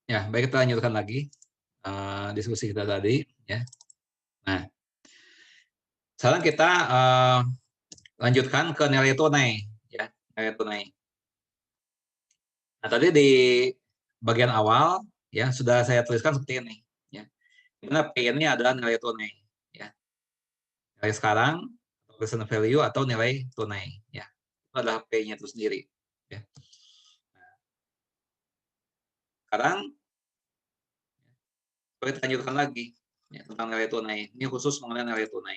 Ya, baik, kita lanjutkan lagi diskusi kita tadi. Ya. Nah, sekarang kita lanjutkan ke nilai tunai. Ya, nilai tunai. Nah, tadi di bagian awal ya sudah saya tuliskan seperti ini. Ya. Dimana P ini adalah nilai tunai. Ya. Nilai sekarang, present value atau nilai tunai. Ya. Itu adalah P-nya itu sendiri. Ya. Sekarang kita lanjutkan lagi ya, tentang nilai tunai. Ini khusus mengenai nilai tunai.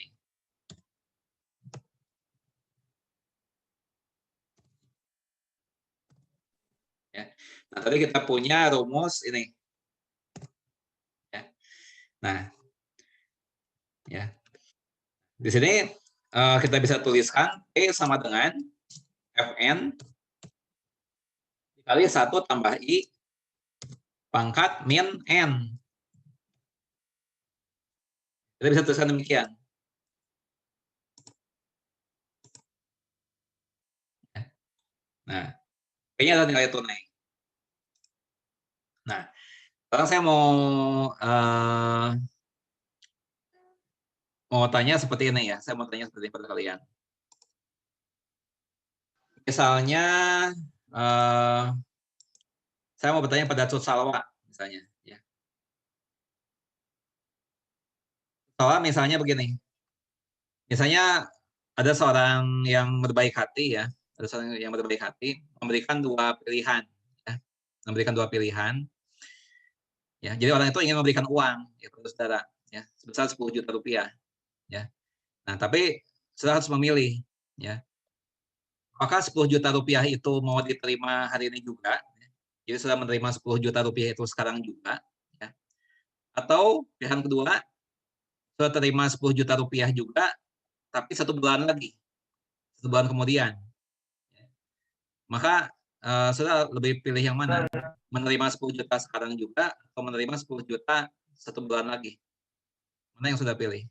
Ya. Nah, tadi kita punya rumus ini. Ya. Nah, ya. Di sini kita bisa tuliskan P sama dengan Fn dikali 1 tambah I pangkat min N. Kita bisa tuliskan demikian. Nah, P-nya adalah nilai tunai. Nah, sekarang saya mau tanya seperti ini ya. Saya mau tanya seperti ini pada kalian. Misalnya, saya mau bertanya pada Cut Salwa, misalnya. Ya. Salwa misalnya begini. Misalnya ada seorang yang berbaik hati ya. Ada seorang yang berbaik hati memberikan 2 pilihan. Ya. Memberikan 2 pilihan. Ya, jadi orang itu ingin memberikan uang ya, kepada saudara ya, sebesar 10 juta rupiah ya. Nah, tapi saudara harus memilih ya. Apakah 10 juta rupiah itu mau diterima hari ini juga? Ya. Jadi saudara menerima 10 juta rupiah itu sekarang juga ya. Atau pilihan kedua, saudara terima 10 juta rupiah juga tapi 1 bulan lagi. 1 bulan kemudian. Ya. Maka saudara lebih pilih yang mana? Menerima 10 juta sekarang juga atau menerima 10 juta 1 bulan lagi? Mana yang sudah pilih?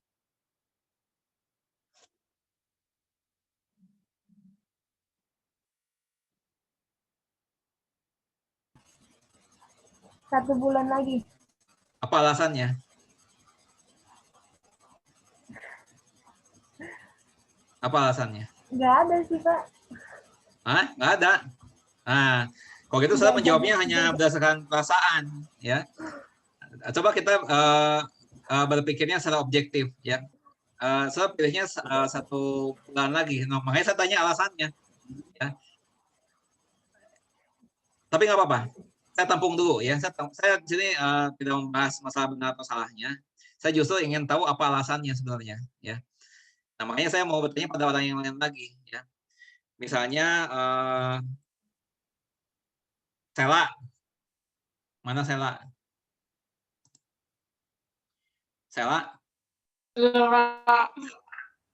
Satu bulan lagi. Apa alasannya? Apa alasannya? Nggak ada sih, Pak. Hah? Nggak ada. Nah, kalau gitu saya menjawabnya hanya berdasarkan perasaan, ya. Coba kita berpikirnya secara objektif, ya. Saya pilihnya 1 bulan lagi. Nah, makanya saya tanya alasannya, ya. Tapi nggak apa-apa. Saya tampung dulu, ya. Saya di sini tidak membahas masalah benar atau salahnya. Saya justru ingin tahu apa alasannya sebenarnya, ya. Nah, makanya saya mau bertanya pada orang yang lain lagi, ya. Misalnya Sela. Mana Sela? Sela?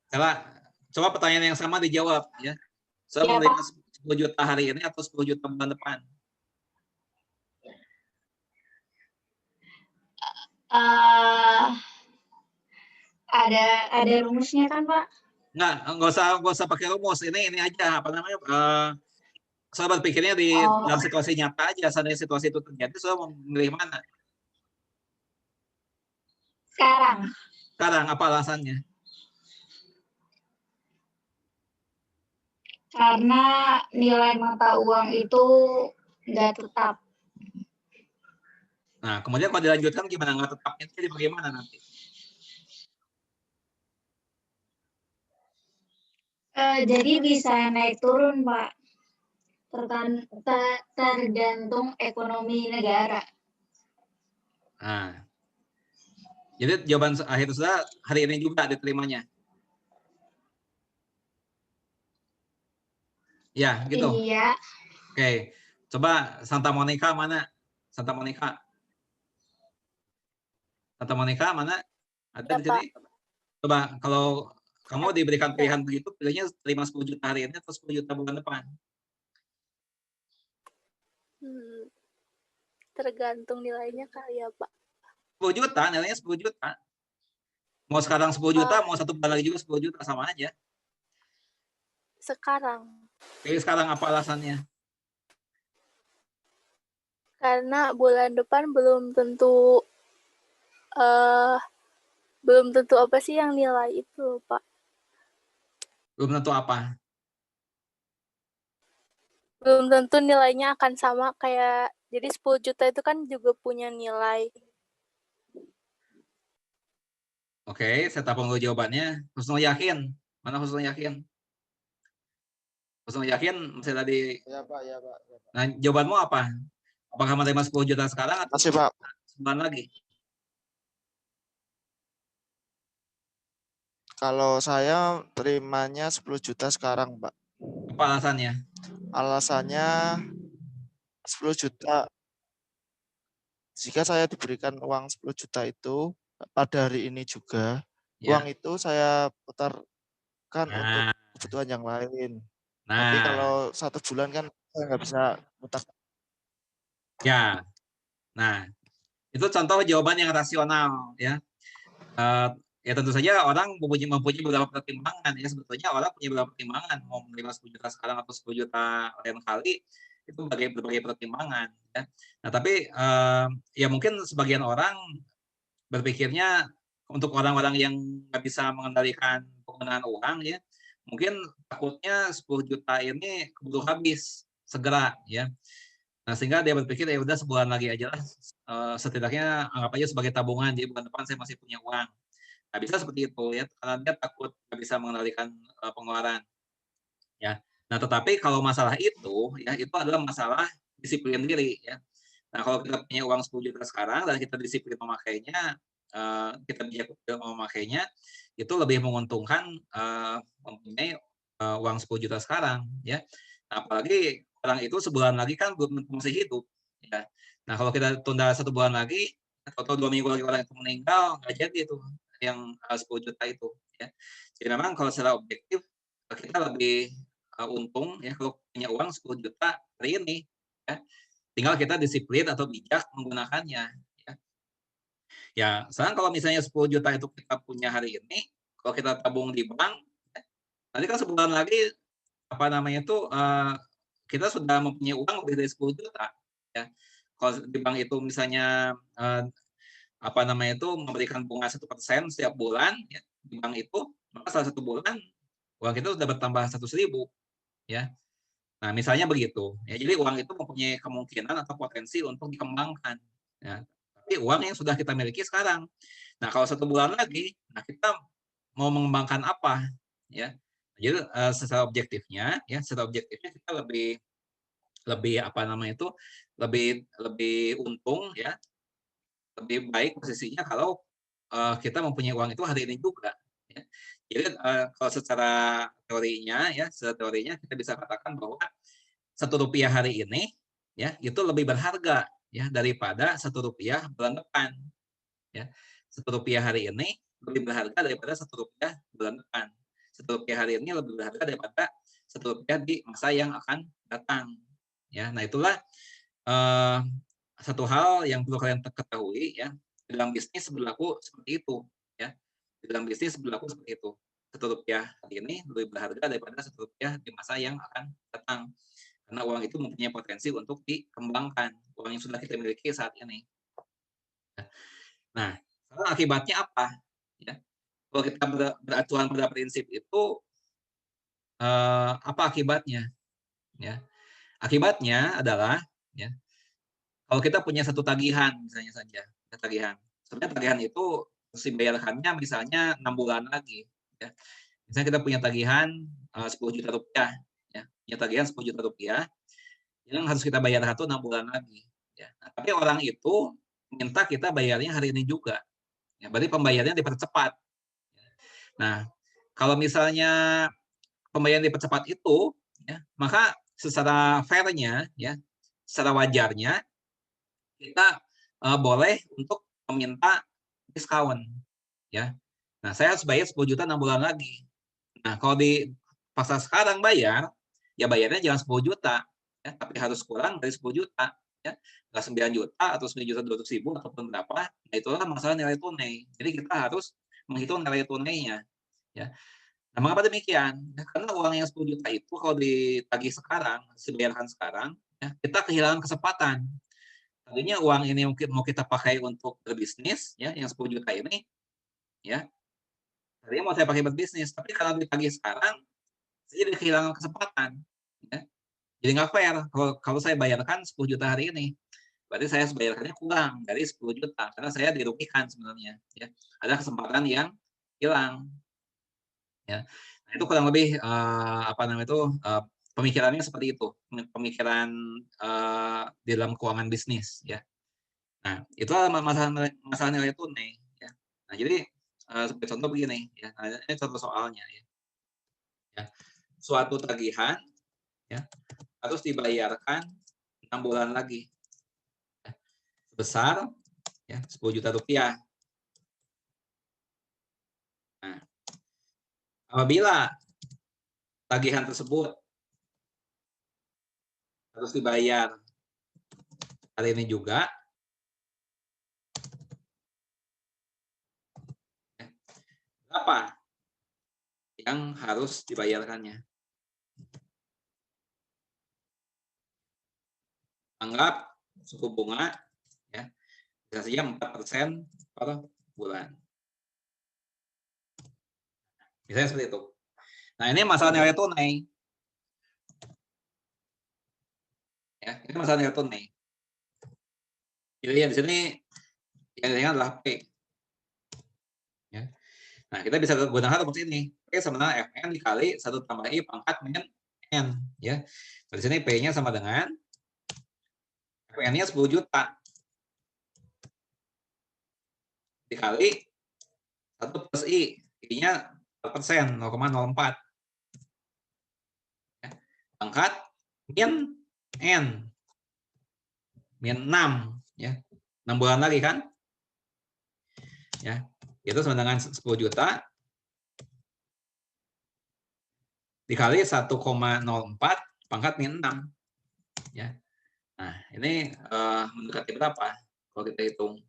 Sela, coba pertanyaan yang sama dijawab ya. Saya menerima 10 juta hari ini atau 10 juta bulan depan? Eh, ada rumusnya kan, Pak? Nggak usah pakai rumus. Ini aja apa namanya? Saya berpikirnya dalam situasi nyata aja. Seandainya situasi itu terjadi, saya memilih mana? Sekarang apa alasannya? Karena nilai mata uang itu nggak tetap. Nah, kemudian kalau dilanjutkan gimana nggak tetapnya jadi bagaimana nanti? Jadi bisa naik turun, Pak. Tergantung ekonomi negara. Nah, jadi jawaban akhir sudah hari ini juga diterimanya. Ya, gitu. Iya. Oke, coba Santa Monica mana? Santa Monica. Santa Monica mana? Ada di sini? Coba kalau kamu diberikan pilihan begitu, pilihnya terima 10 juta hari ini atau 10 juta bulan depan? Tergantung nilainya kali ya, Pak. 10 juta, nilainya 10 juta. Mau sekarang 10 juta, mau 1 bulan lagi juga 10 juta, sama aja. Sekarang. Pilih sekarang, apa alasannya? Karena bulan depan belum tentu apa sih yang nilai itu, Pak. Belum tentu apa? Belum tentu nilainya akan sama kayak, jadi 10 juta itu kan juga punya nilai. Oke, saya tapung dulu jawabannya. Husnul yakin. Mana Husnul yakin? Husnul yakin masih tadi. Ya, Pak, ya, Pak. Nah, jawabanmu apa? Apakah menerima 10 juta sekarang atau Masih, Pak. sebulan lagi? Kalau saya terimanya 10 juta sekarang, Pak. Apa alasannya? Alasannya 10 juta. Jika saya diberikan uang 10 juta itu pada hari ini juga, uang itu saya putarkan untuk kebutuhan yang lain. Tapi kalau 1 bulan kan saya nggak bisa putar. Ya, nah itu contoh jawaban yang rasional ya. Ya tentu saja orang mempunyai beberapa pertimbangan ya. Sebetulnya orang punya beberapa pertimbangan mau menerima 10 juta sekarang atau 10 juta lain kali, itu berbagai pertimbangan ya. Nah tapi ya mungkin sebagian orang berpikirnya untuk orang-orang yang nggak bisa mengendalikan penggunaan uang ya, mungkin takutnya 10 juta ini keburu habis segera ya. Nah, sehingga dia berpikir ya udah sebulan lagi aja lah, setidaknya anggap aja sebagai tabungan, jadi bulan depan saya masih punya uang. Nah, bisa seperti itu ya, karena dia takut nggak bisa mengendalikan pengeluaran. Ya. Nah, tetapi kalau masalah itu ya itu adalah masalah disiplin diri ya. Nah, kalau kita punya uang 10 juta sekarang dan kita disiplin memakainya, kita bijak memakainya, itu lebih menguntungkan mempunyai uang 10 juta sekarang ya. Nah, apalagi orang itu sebulan lagi kan belum masih hidup ya. Nah, kalau kita tunda 1 bulan lagi atau 2 minggu lagi orang itu meninggal, nggak jadi itu yang 10 juta itu ya. Jadi memang kalau secara objektif kita lebih untung ya kalau punya uang 10 juta hari ini ya. Tinggal kita disiplin atau bijak menggunakannya ya. Ya, sekarang kalau misalnya 10 juta itu kita punya hari ini, kalau kita tabung di bank, nanti kan sebulan lagi apa namanya itu kita sudah mempunyai uang lebih dari 10 juta ya. Kalau di bank itu misalnya apa namanya itu memberikan bunga 1% setiap bulan ya, di bank itu, maka salah 1 bulan uang kita sudah bertambah 100.000 ya. Nah, misalnya begitu. Ya, jadi uang itu mempunyai kemungkinan atau potensi untuk dikembangkan. Ya. Tapi uang yang sudah kita miliki sekarang. Nah, kalau 1 bulan lagi, nah kita mau mengembangkan apa? Ya. Jadi secara objektifnya kita lebih apa namanya itu lebih lebih untung ya, lebih baik posisinya kalau kita mempunyai uang itu hari ini juga. Ya. Jadi kalau secara teorinya kita bisa katakan bahwa 1 rupiah hari ini ya itu lebih berharga ya daripada 1 rupiah bulan depan ya. 1 rupiah hari ini lebih berharga daripada 1 rupiah bulan depan. 1 rupiah hari ini lebih berharga daripada 1 rupiah di masa yang akan datang ya. Nah itulah satu hal yang perlu kalian ketahui ya, di dalam bisnis berlaku seperti itu, ya. Di dalam bisnis berlaku seperti itu. Rp1 hari ini lebih berharga daripada Rp1 di masa yang akan datang. Karena uang itu mempunyai potensi untuk dikembangkan, uang yang sudah kita miliki saat ini. Nah, sekarang akibatnya apa? Ya, kalau kita beracuan pada prinsip itu, apa akibatnya? Ya, akibatnya adalah, ya, kalau kita punya satu tagihan, misalnya saja, tagihan. Sebenarnya tagihan itu harus dibayarkannya misalnya 6 bulan lagi. Ya. Misalnya kita punya tagihan Rp10 juta, ya, punya tagihan Rp10 juta, yang harus kita bayar 6 bulan lagi. Ya. Nah, tapi orang itu minta kita bayarnya hari ini juga. Ya, berarti pembayarannya dipercepat. Nah, kalau misalnya pembayaran dipercepat itu, ya, maka secara fair-nya, ya, secara wajarnya kita boleh untuk meminta diskon, ya. Nah, saya harus bayar 10 juta 6 bulan lagi. Nah, kalau di pasar sekarang bayar, ya bayarnya jangan 10 juta, ya, tapi harus kurang dari 10 juta, ya. Nggak 9 juta atau 9.200.000 ataupun berapa. Nah, itulah masalah nilai tunai. Jadi kita harus menghitung nilai tunainya, ya. Nah, mengapa demikian? Ya, karena uang yang 10 juta itu kalau ditagih sekarang, dibayarkan sekarang, ya, kita kehilangan kesempatan. Tadinya uang ini mungkin mau kita pakai untuk berbisnis, ya, yang 10 juta ini, ya. Tadinya mau saya pakai berbisnis, tapi kalau ditagih sekarang, saya jadi kehilangan kesempatan, ya. Jadi nggak fair kalau saya bayarkan 10 juta hari ini. Berarti saya harus bayarkannya kurang dari 10 juta, karena saya dirugikan sebenarnya, ya. Ada kesempatan yang hilang. Ya. Nah, itu kurang lebih apa namanya itu pemikirannya seperti itu, pemikiran di dalam keuangan bisnis, ya. Nah, itulah masalah nilai tunai, ya. Nah, jadi sebagai contoh begini, ya. Nah, ini contoh soalnya, ya. Ya. Suatu tagihan, ya, harus dibayarkan 6 bulan lagi, ya, sebesar, ya, Rp10 juta. Nah, apabila tagihan tersebut harus dibayar hari ini juga, ya, berapa yang harus dibayarkannya? Anggap suku bunga, ya, bisa saja 4% per bulan. Misalnya seperti itu. Nah, ini masalah nilai tunai. Ya, ini masalah nilai tunai. Jadi yang di sini yang diingat adalah P. Ya. Nah, kita bisa gunakan rumus ini. P sama dengan Fn dikali 1 tambah I pangkat min N. Ya. Di sini P-nya sama dengan Fn-nya 10 juta. Dikali 1 plus I. I-nya 4%, 0,04. Ya. Pangkat min N. Min 6. Ya. 6 bulan lagi kan? Ya. Itu sama dengan 10 juta dikali 1,04 pangkat min 6. Ya. Nah, ini mendekati berapa kalau kita hitung?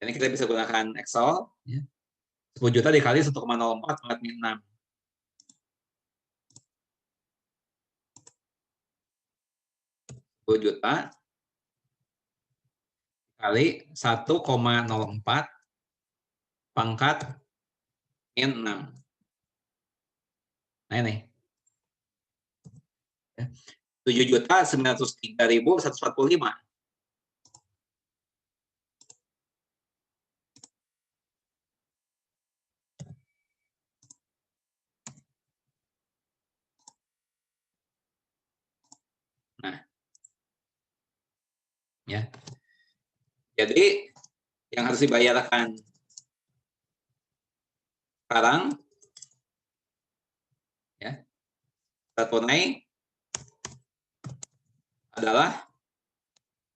Ini kita bisa gunakan Excel. Ya. 10 juta dikali 1,04 pangkat min 6. Juta kali 1,04 pangkat min 6. Nah, ini. 7.903.145. Nah. Ya. Jadi yang harus dibayarkan sekarang, ya, tunai adalah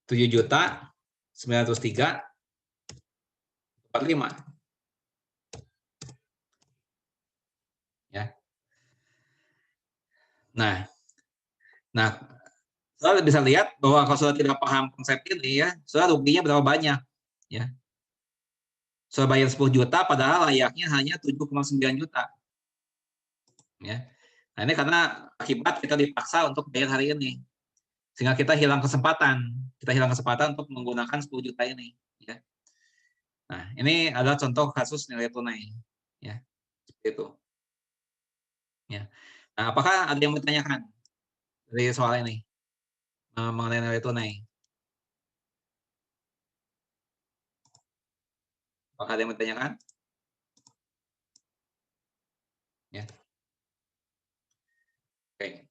7.903.45. Ya. Nah, saudara bisa lihat bahwa kalau sudah tidak paham konsep ini, ya, saudara ruginya berapa banyak, ya. Sudah bayar 10 juta, padahal layaknya hanya 7,9 juta. Ya. Nah, ini karena akibat kita dipaksa untuk bayar hari ini. Sehingga kita hilang kesempatan. Kita hilang kesempatan untuk menggunakan 10 juta ini. Ya. Nah, ini adalah contoh kasus nilai tunai. Ya, seperti itu. Ya. Nah, apakah ada yang bertanyakan dari soal ini mengenai nilai tunai? Apakah ada yang bertanyakan? Ya. Oke.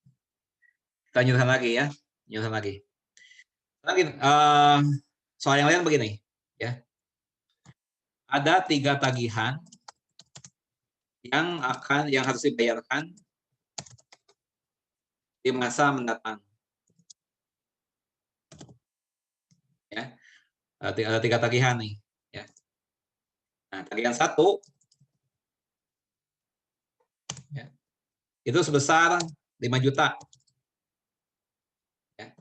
Kita lanjutkan lagi ya. Lanjutkan lagi. Lagi soal yang lain begini, ya. Ada 3 tagihan yang harus dibayarkan di masa mendatang. Ya. Ada 3 tagihan nih, ya. Nah, tagihan 1 ya, itu sebesar 5 juta. Ya.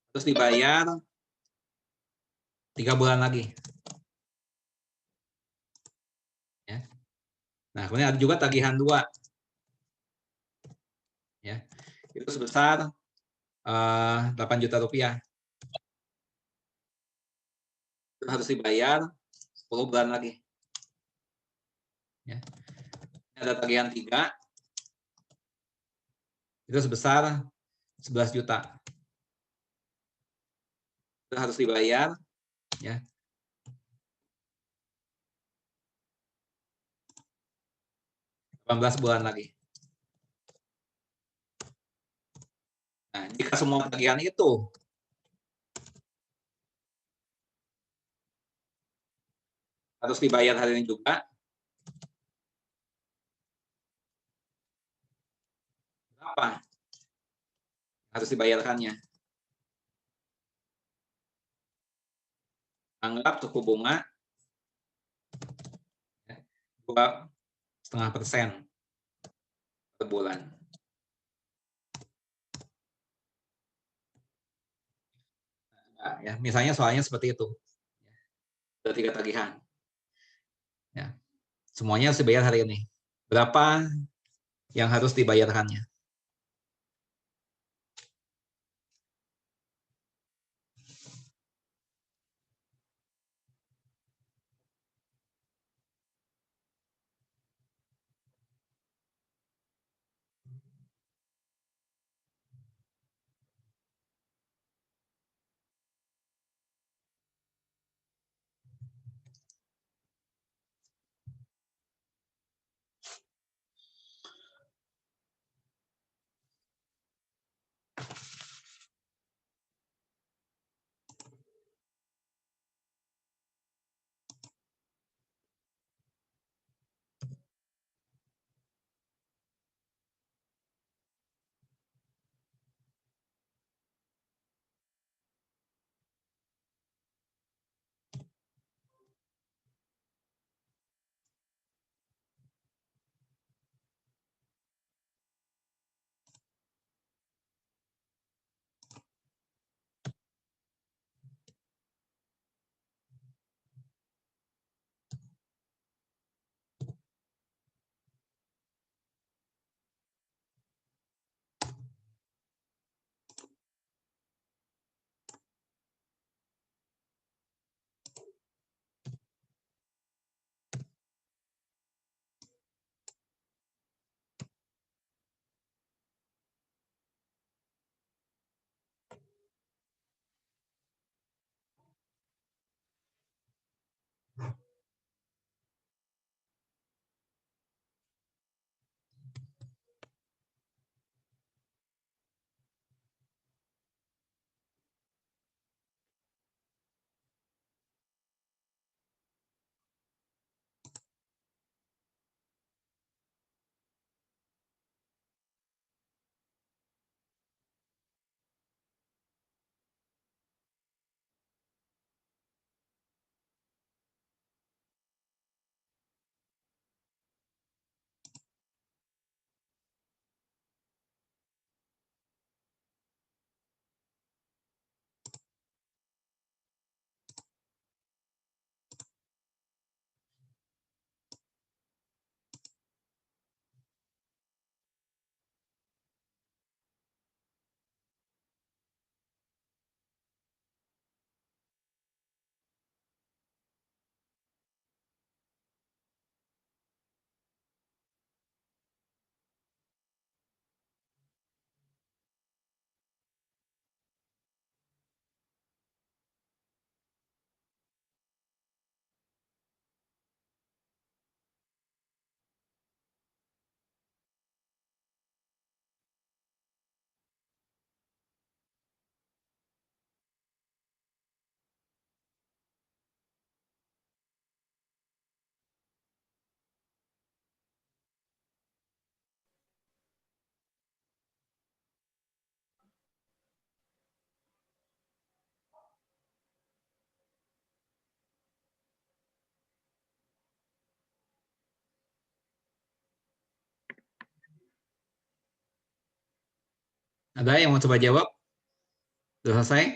Terus dibayar 3 bulan lagi. Ya. Nah, kemudian ada juga tagihan 2. Ya. Itu sebesar 8 juta rupiah. Itu harus dibayar 10 bulan lagi. Ya. Ada tagihan 3. Itu sebesar 11 juta. Itu harus dibayar ya 18 bulan lagi. Nah, jika semua tagihan itu harus dibayar hari ini juga, berapa harus dibayarkannya? Anggap suku bunga 2,5% per bulan. Nah, ya, misalnya soalnya seperti itu. Ada 3 tagihan. Ya. Semuanya harus dibayar hari ini. Berapa yang harus dibayarkannya? Ada yang mau coba jawab? Sudah selesai?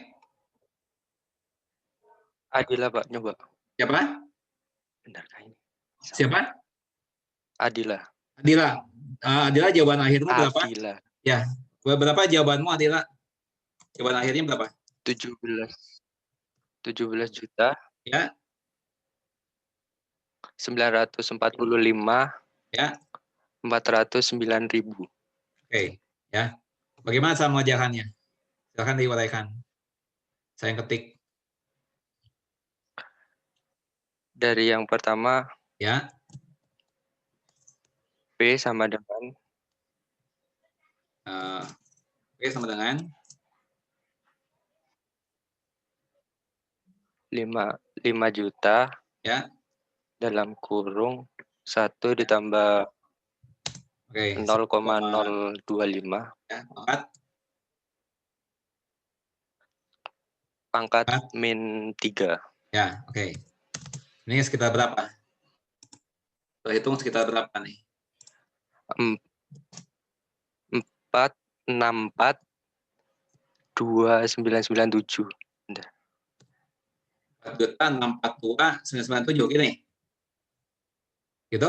Adila, Pak, nyoba. Siapa? Benar kah ini? Siapa? Adila. Adila. Adila, jawaban akhirmu berapa? Adila. Ya. Berapa jawabanmu, Adila? Jawaban akhirnya berapa? 17 juta. Ya. 945. Ya. 409.000. Oke. Ya. Bagaimana cara mengerjakannya? Silakan diuraikan. Saya ketik. Dari yang pertama, Ya. P sama dengan Oke, sama dengan 5 juta. Ya. Dalam kurung 1 ditambah Oke. 0,025. Ya. Pangkat min 3. Ya. Oke. Ini sekitar berapa? Kita hitung sekitar berapa nih? 464 2997. 4.642.997 gini. Gitu?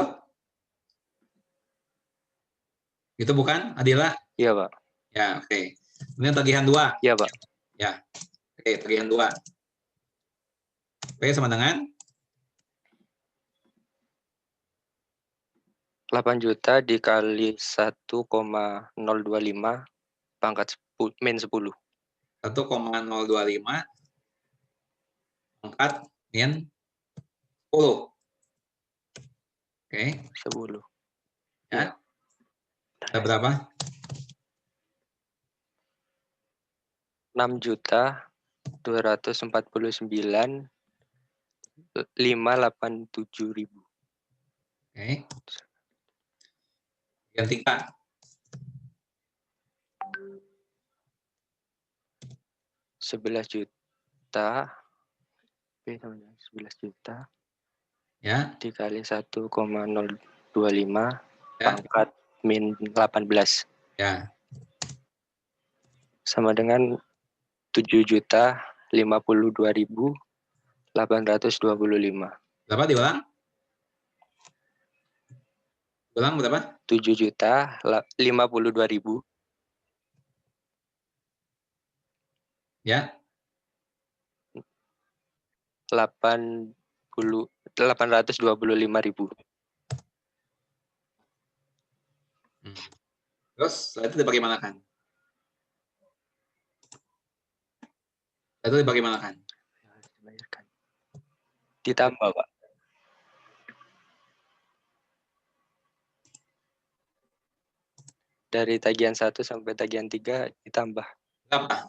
Gitu bukan, Adila? Iya, Pak. Ya, oke. Kemudian tagihan 2. Iya, Pak. Ya. Oke, tagihan 2. Oke, sama dengan 8 juta dikali 1,025 pangkat min 10. 1,025 pangkat min 10. Oke. 10. Ya. Ada berapa? 6.249.587.000. Oke. Yang 3. 11 juta. 11 juta. Ya. Dikali 1,025 Ya. pangkat min 18. Ya. Sama dengan 7.052.825. Berapa diulang? Ulang berapa? 7.052.000. Ya. 825.000. Terus setelah itu dibagaimanakan? Itu dibagaimanakan? Ditambah, Pak. Dari tagihan 1 sampai tagihan 3 ditambah. Berapa?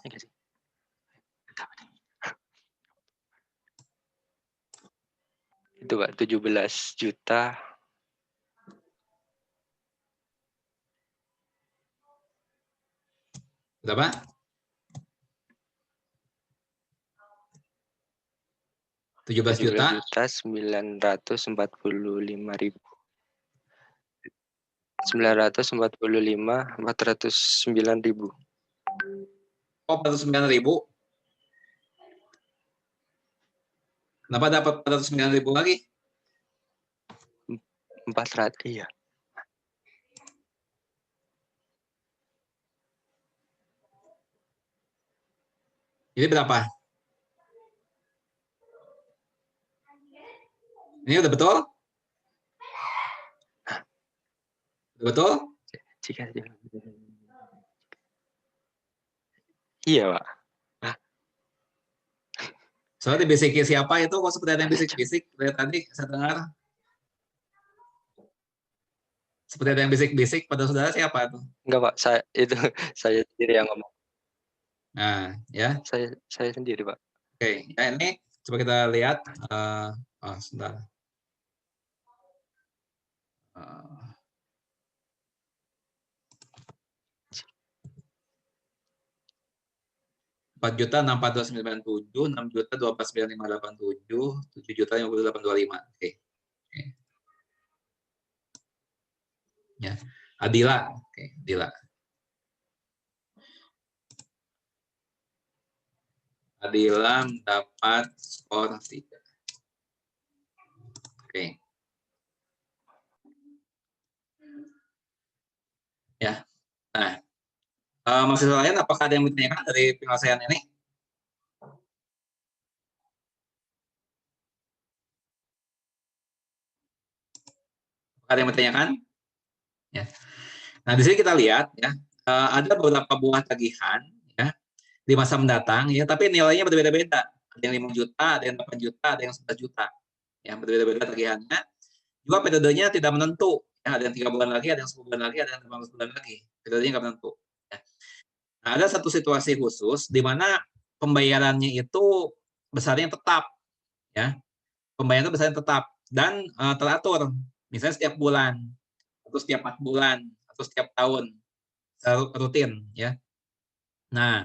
Itu, Pak, 17 juta. Berapa? 17 juta 945.000. 945.409.000. Oh, 409.000. Kenapa dapat 409.000 lagi? 400, iya. Ini berapa? Ini udah betul? Udah betul? Iya, Pak. Soalnya dibisiki siapa itu? Kok seperti ada yang bisik-bisik dari tadi saya dengar. Seperti ada yang bisik-bisik pada saudara siapa tuh? Enggak, Pak. Saya sendiri yang ngomong. Nah, ya. Saya sendiri, Pak. Oke, ya ini coba kita lihat. Sebentar. 4.062.997, 6.012.587, 7.058.25. Oke. Ya, Adila. Oke, Adila. Fadila dapat skor 3. Oke. Ya. Nah, mahasiswa lain apakah ada yang ditanyakan dari penyelesaian ini? Ada yang bertanyakan? Ya. Nah, di sini kita lihat ya, ada beberapa buah tagihan ya di masa mendatang ya, tapi nilainya berbeda-beda. Ada yang 5 juta, ada yang 8 juta, ada yang 11 juta. Ya, berbeda-beda tagihannya. Juga periodenya tidak menentu. Ya, ada yang 3 bulan lagi, ada yang 10 bulan lagi, ada yang 15 bulan lagi. Periodenya nggak menentu. Ya. Nah, ada satu situasi khusus di mana pembayarannya itu besarnya tetap. Ya, pembayaran besarnya tetap dan teratur. Misalnya setiap bulan, atau setiap 4 bulan, atau setiap tahun, rutin. Ya. Nah,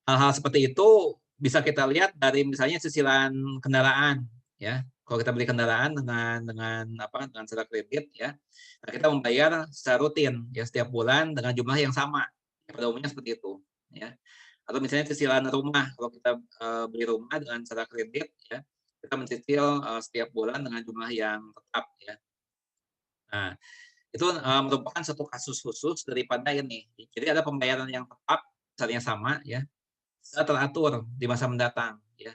hal-hal seperti itu bisa kita lihat dari misalnya cicilan kendaraan. Ya, kalau kita beli kendaraan dengan secara kredit ya, nah kita membayar secara rutin ya setiap bulan dengan jumlah yang sama. Ya, pada umumnya seperti itu ya. Atau misalnya cicilan rumah, kalau kita beli rumah dengan secara kredit ya, kita mencicil setiap bulan dengan jumlah yang tetap ya. Nah, itu merupakan satu kasus khusus daripada ini. Jadi ada pembayaran yang tetap, misalnya sama ya, teratur di masa mendatang ya.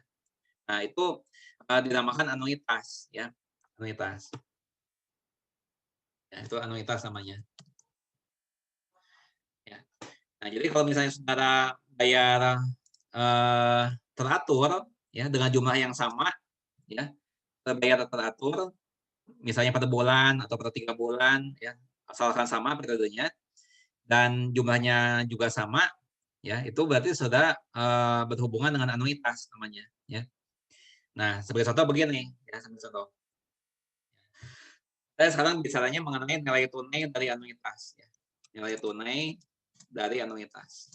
Nah, itu dinamakan anuitas ya. Anuitas. Ya, itu anuitas namanya. Ya. Nah, jadi kalau misalnya saudara bayar teratur ya dengan jumlah yang sama ya, bayar teratur misalnya pada bulan atau pada 3 bulan ya, asalkan sama periodenya dan jumlahnya juga sama ya, itu berarti saudara berhubungan dengan anuitas namanya ya. Nah, sebagai contoh begini ya, sebagai contoh. Saya sekarang bicaranya mengenai nilai tunai dari anuitas ya. Nilai tunai dari anuitas.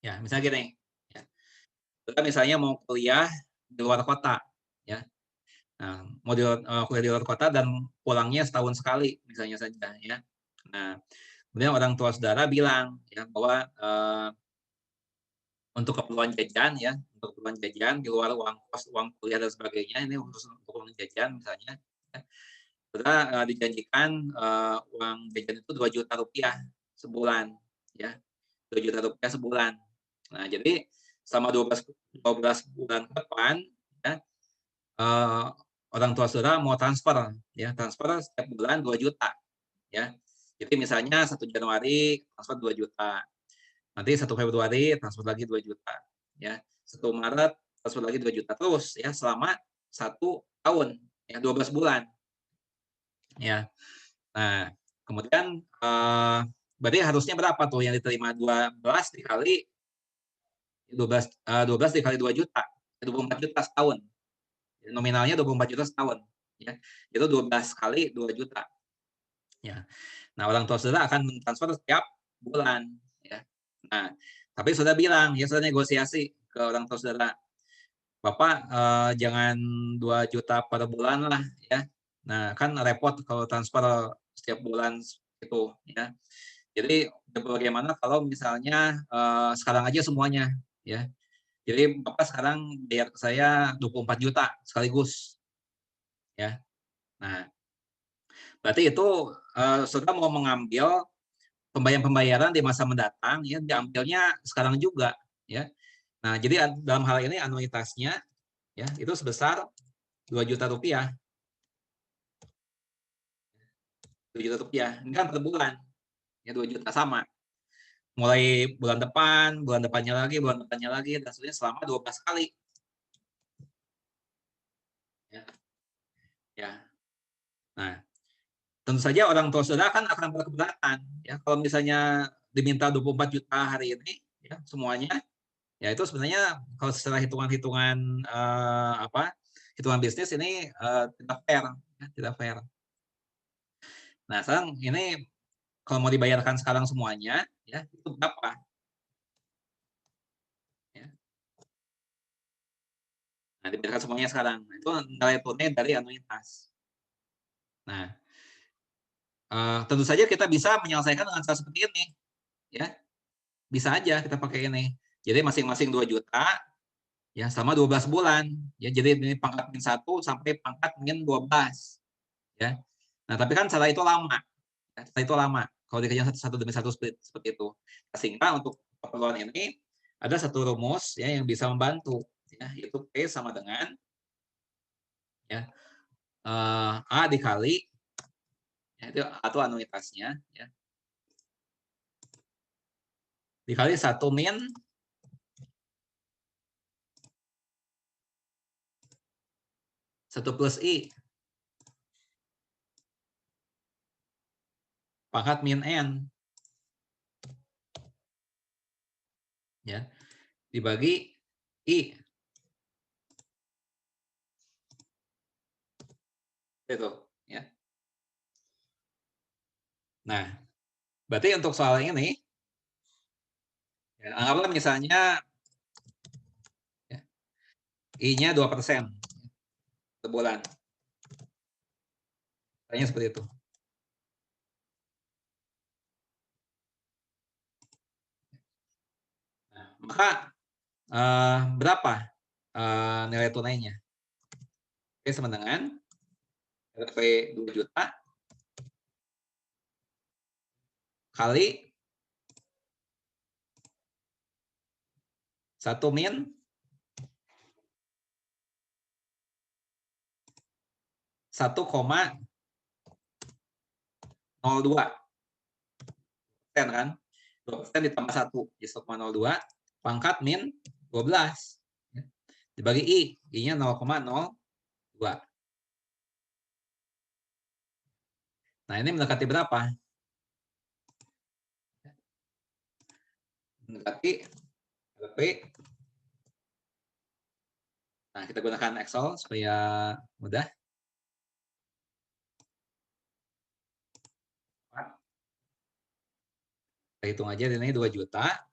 Ya, misalnya gini ya. Kita misalnya mau kuliah di luar kota ya. Nah, mau kuliah di luar kota dan pulangnya setahun sekali misalnya saja ya. Nah, kemudian orang tua saudara bilang ya bahwa untuk keperluan jajan ya, untuk keperluan jajan di luar uang kos, uang kuliah dan sebagainya, ini untuk uang jajan misalnya, ya, saudara dijanjikan uang jajan itu 2 juta rupiah sebulan, ya, 2 juta rupiah sebulan. Nah, jadi selama 12 bulan ke depan, ya, orang tua saudara mau transfer, ya, transfer setiap bulan 2 juta, ya. Jadi misalnya 1 Januari transfer 2 juta. Nanti 1 Februari transfer lagi 2 juta. Ya. 1 Maret transfer lagi 2 juta. Terus ya selama 1 tahun, ya 12 bulan. Ya. Nah, kemudian berarti harusnya berapa tuh yang diterima? 12 dikali 12 dikali 2 juta. 24 juta setahun. Nominalnya 24 juta setahun. Ya. Itu 12 kali 2 juta. Ya. Nah, orang tua saudara akan mentransfer setiap bulan. Ya. Nah, tapi sudah bilang, ya sudah negosiasi ke orang tua saudara, Bapak jangan 2 juta per bulan lah, ya. Nah, kan repot kalau transfer setiap bulan itu, ya. Jadi bagaimana kalau misalnya sekarang aja semuanya, ya. Jadi Bapak sekarang bayar ke saya 24 juta sekaligus, ya. Nah, berarti itu saudara mau mengambil pembayaran di masa mendatang ya diambilnya sekarang juga ya. Nah, jadi dalam hal ini anuitasnya ya itu sebesar 2 juta rupiah. 2 juta rupiah. Ini kan per bulan. Ya 2 juta sama. Mulai bulan depannya lagi, bulan depannya lagi dan seterusnya selama 12 kali. Ya. Ya. Nah, tentu saja orang tua saudara kan akan berkeberatan ya kalau misalnya diminta 24 juta hari ini ya semuanya. Ya itu sebenarnya kalau secara hitungan-hitungan hitungan bisnis ini tidak fair, ya, tidak fair. Nah, sekarang ini kalau mau dibayarkan sekarang semuanya, ya itu berapa? Ya. Nah, dibayarkan semuanya sekarang. Itu nilai tunai dari anuitas. Nah, tentu saja kita bisa menyelesaikan dengan cara seperti ini, ya bisa aja kita pakai ini. Jadi masing-masing 2 juta ya selama 12 bulan. Ya, jadi ini pangkat min 1 sampai pangkat min 12. Ya. Nah, tapi kan cara itu lama. Ya, cara itu lama. Kalau dikerjakan satu demi satu seperti itu. Sehingga untuk keperluan ini ada satu rumus ya yang bisa membantu ya, yaitu P sama dengan ya A dikali ya, itu atau anuitasnya ya, dikali 1 min 1 plus I pangkat min N ya, dibagi I. Itu ya. Nah, berarti untuk soal ini ya, anggaplah misalnya ya, I-nya 2% per bulan. Tanya seperti itu. Nah, maka berapa nilai tunainya? Oke, sama dengan RP 2 juta kali 1 min 1,02 kan? 2% ditambah 1 jadi 1,02 pangkat min 12 dibagi I, I-nya 0,02. Nah, ini mendekati berapa? Mendekati RP. Nah, kita gunakan Excel supaya mudah. Kita hitung aja ini 2 juta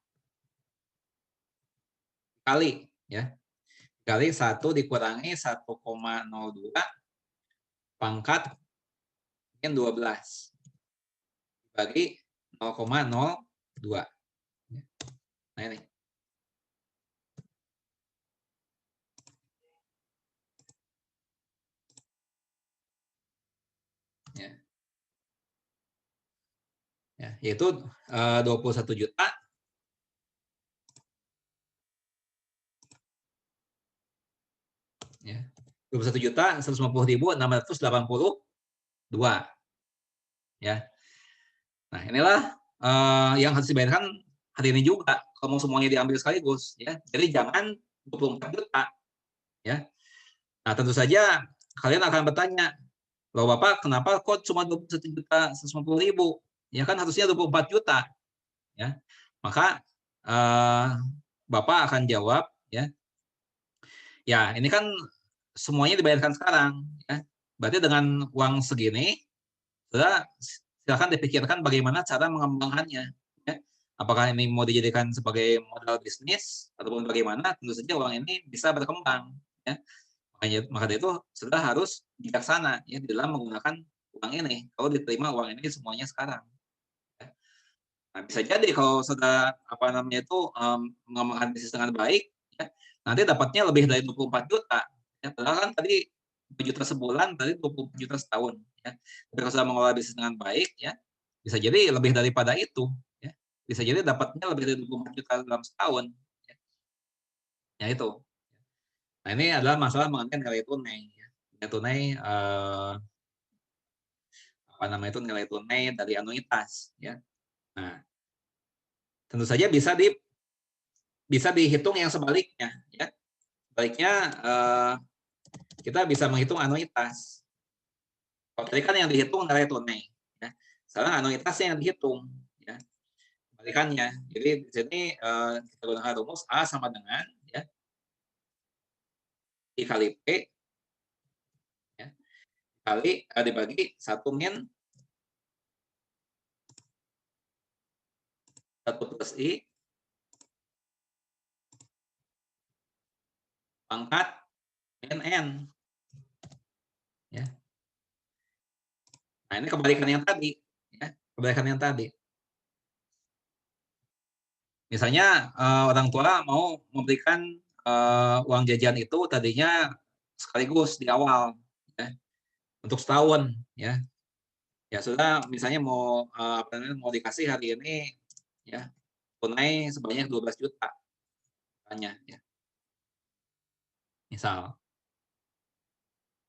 kali ya. Kali 1 dikurangi 1,02 pangkat min 12 bagi 0,02. Nah, ini. Ya. Ya, yaitu 21 juta ya. 21.150.682 ya. Nah, inilah yang harus dibayarkan hari ini juga kalau mau semuanya diambil sekaligus ya. Jadi jangan 24 juta ya. Nah, tentu saja kalian akan bertanya, "Loh Bapak, kenapa kok cuma 21.150.000? Ya kan harusnya 24 juta." Ya. Maka Bapak akan jawab ya. Ya, ini kan semuanya dibayarkan sekarang ya. Berarti dengan uang segini sudah silakan dipikirkan bagaimana cara mengembangkannya ya. Apakah ini mau dijadikan sebagai modal bisnis ataupun bagaimana? Tentu saja uang ini bisa berkembang ya. Maka dari itu sudah harus bijaksana ya di dalam menggunakan uang ini. Kalau diterima uang ini semuanya sekarang. Ya. Nah, bisa jadi kalau sudah mengembangkan bisnis dengan baik, ya, nanti dapatnya lebih dari 24 juta. Ya, padahal kan tadi 2 juta sebulan, tadi 24 juta setahun. Ya. Tapi kalau sudah mengelola bisnis dengan baik, ya, bisa jadi lebih daripada itu. Ya. Bisa jadi dapatnya lebih dari 24 juta dalam setahun. Ya, ya itu. Nah, ini adalah masalah mengenai nilai tunai. Ya. Nilai tunai, nilai tunai dari anuitas. Ya. Nah, tentu saja bisa dihitung yang sebaliknya. Ya. Sebaliknya kita bisa menghitung anuitas. Kalau tadi kan yang dihitung nilai tunai. Ya. Sekarang anuitasnya yang dihitung. Ya. Kebalikannya. Jadi di sini kita gunakan rumus A sama dengan ya, I kali P ya, kali dibagi 1 min 1 plus I pangkat min N. Ya. Nah, ini kebalikan yang tadi. Ya. Kebalikan yang tadi. Misalnya orang tua mau memberikan uang jajan itu tadinya sekaligus di awal, ya, untuk setahun, ya. Ya sudah, misalnya mau mau dikasih hari ini, ya, tunai sebanyak 12 juta, misalnya, ya. Misal,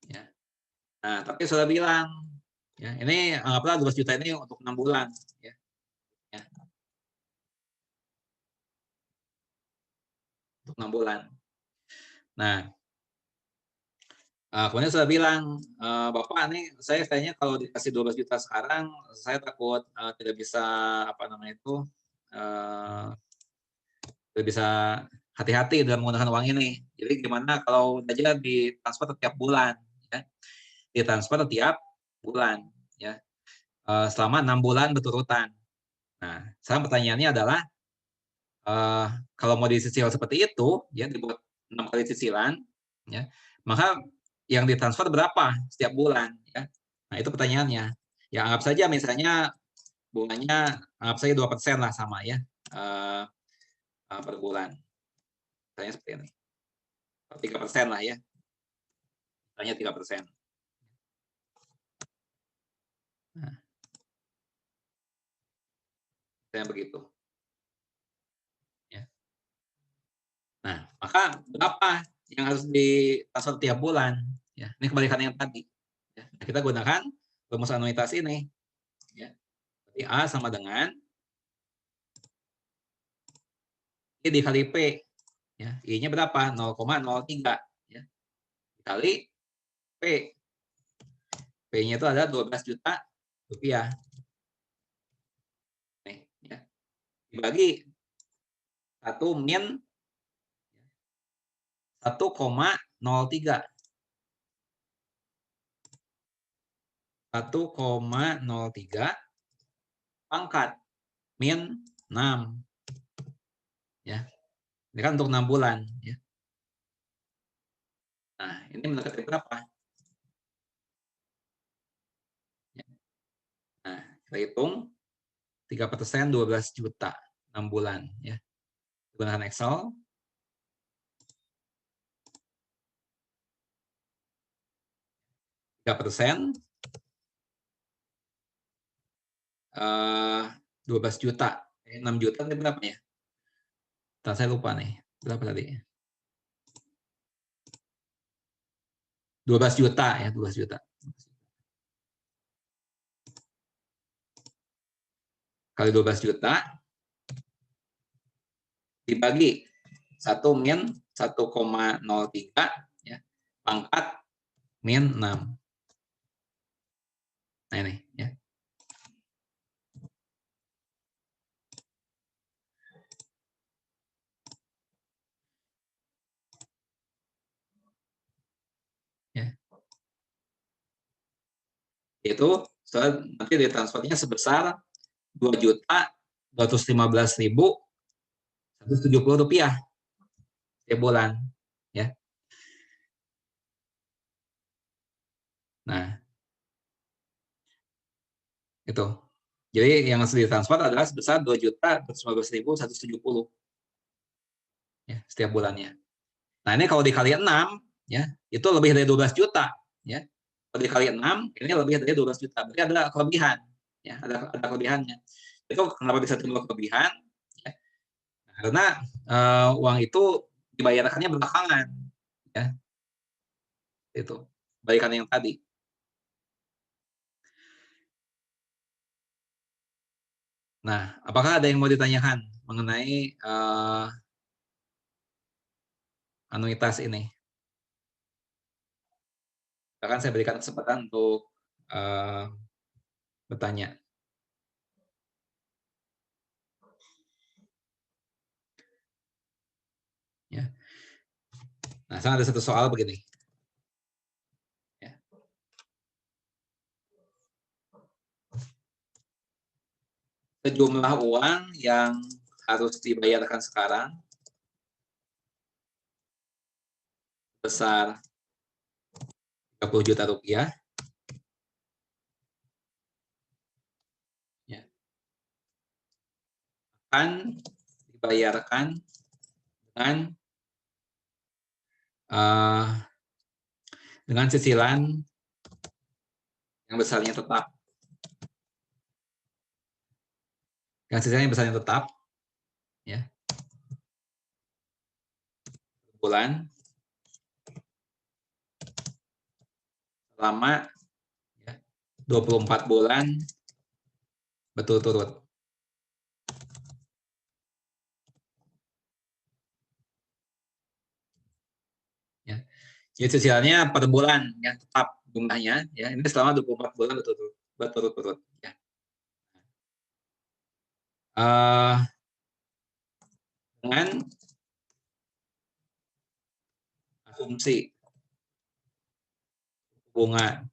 ya. Nah, tapi sudah bilang, ya, ini anggaplah 12 juta ini untuk 6 bulan, ya. Ya. Untuk 6 bulan. Nah, kemudian sudah bilang, Bapak nih, saya kayaknya kalau dikasih 12 juta sekarang, saya takut tidak bisa, apa namanya itu, tidak bisa hati-hati dalam menggunakan uang ini. Jadi gimana kalau saja ditransfer setiap bulan, ya, ditransfer setiap bulan, ya, selama 6 bulan berturutan. Nah, sekarang pertanyaannya adalah, kalau mau disicil seperti itu, ya, dibuat 6 kali cicilan, ya, maka yang ditransfer berapa setiap bulan, ya. Nah, itu pertanyaannya. Ya, anggap saja misalnya bunganya anggap saja 2% lah sama, ya, per bulan. Misalnya seperti ini. 3% lah, ya. Misalnya 3%. Nah, misalnya begitu. Ya. Nah, maka berapa yang harus ditransfer tiap bulan? Ya, ini kebalikan yang tadi. Ya, kita gunakan rumus anuitas ini. Ya. Jadi A sama dengan I dikali P. Ya, I-nya berapa? 0,03. Ya. Dikali P. P-nya itu ada 12 juta rupiah. Nih, ya. Dibagi 1 min 1,03. 1,03 pangkat min 6. Ya. Ini kan untuk 6 bulan, ya. Nah, ini mendekati berapa? Ya. Nah, kita hitung 3% 12 juta 6 bulan, ya. Gunakan Excel. %, 12 juta. 6 juta ini berapa ya? Ntar saya lupa nih. Berapa tadi? 12 juta ya, 12 juta. Kali 12 juta dibagi 1 min 1,03, ya, pangkat min 6. Nah ini, ya. Ya. Itu nanti ditransfernya sebesar 2.215.170 rupiah setiap bulan, ya. Nah, itu. Jadi yang harus ditransfer adalah sebesar 2.215.170, ya, setiap bulannya. Nah, ini kalau dikali 6, ya, itu lebih dari 12 juta, ya. Kalau dikali 6, ini lebih dari 12 juta. Berarti ada kelebihan, ya, ada kelebihannya. Itu kenapa bisa timbul kelebihan? Ya. Karena uang itu dibayarkannya belakangan, ya. Itu balikan yang tadi. Nah, apakah ada yang mau ditanyakan mengenai anuitas ini? Akan saya berikan kesempatan untuk bertanya. Ya. Nah, sekarang ada satu soal begini. Ya. Sejumlah uang yang harus dibayarkan sekarang besar 30 juta rupiah. Ya. Akan dibayarkan dengan cicilan yang besarnya tetap. Dengan cicilan yang besarnya tetap, ya, bulan selama 24 bulan berturut-turut. Ya. Jadi cicilannya per bulan ya, tetap jumlahnya ya. Ini selama 24 bulan berturut-turut ya. Dengan asumsi bunga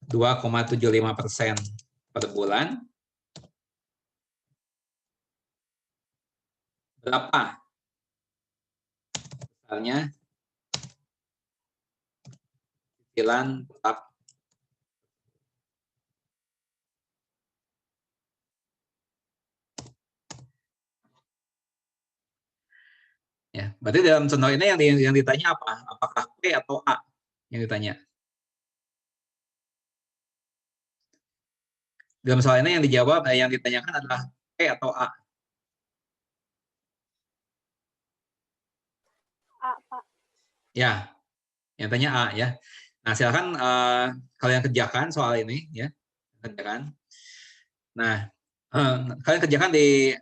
2,75% per bulan, berapa besarnya cicilan tetap? Ya, berarti dalam contoh ini yang ditanya apa? Apakah P atau A yang ditanya? Dalam soal ini yang dijawab, yang ditanyakan adalah P atau A? A, Pak. Ya, yang tanya A ya. Nah, silakan kalian kerjakan soal ini ya. Kerjakan. Nah, kalian kerjakan di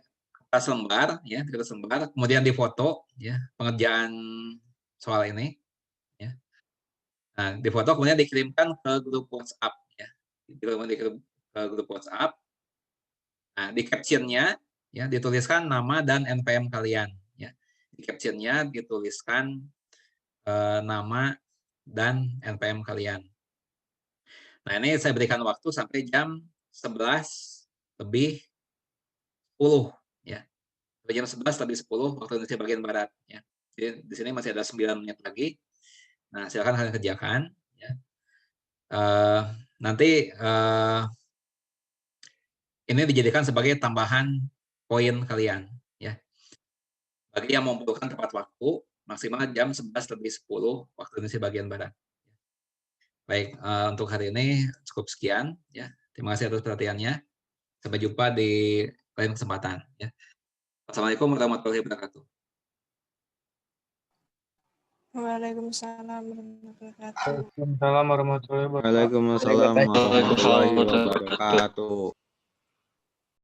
kertas lembar ya, di kertas lembar, kemudian difoto ya pengerjaan soal ini ya. Nah, difoto kemudian dikirimkan ke grup WhatsApp ya. Dikirimkan ke grup WhatsApp. Nah, di captionnya ya dituliskan nama dan NPM kalian ya. Di captionnya dituliskan nama dan NPM kalian. Nah, ini saya berikan waktu sampai jam 11:10 ya. Sampai jam 11:10 waktu Indonesia bagian barat ya. Jadi di sini masih ada 9 menit lagi. Nah, silakan kalian kerjakan ya. Nanti ini dijadikan sebagai tambahan poin kalian ya. Bagi yang membutuhkan tepat waktu maksimal jam 11:10 waktu Indonesia bagian barat. Baik, untuk hari ini cukup sekian ya. Terima kasih atas perhatiannya. Sampai jumpa di lain kesempatan ya. Assalamualaikum warahmatullahi wabarakatuh. Waalaikumsalam warahmatullahi wabarakatuh. Waalaikumsalam warahmatullahi wabarakatuh. Waalaikumsalam warahmatullahi wabarakatuh.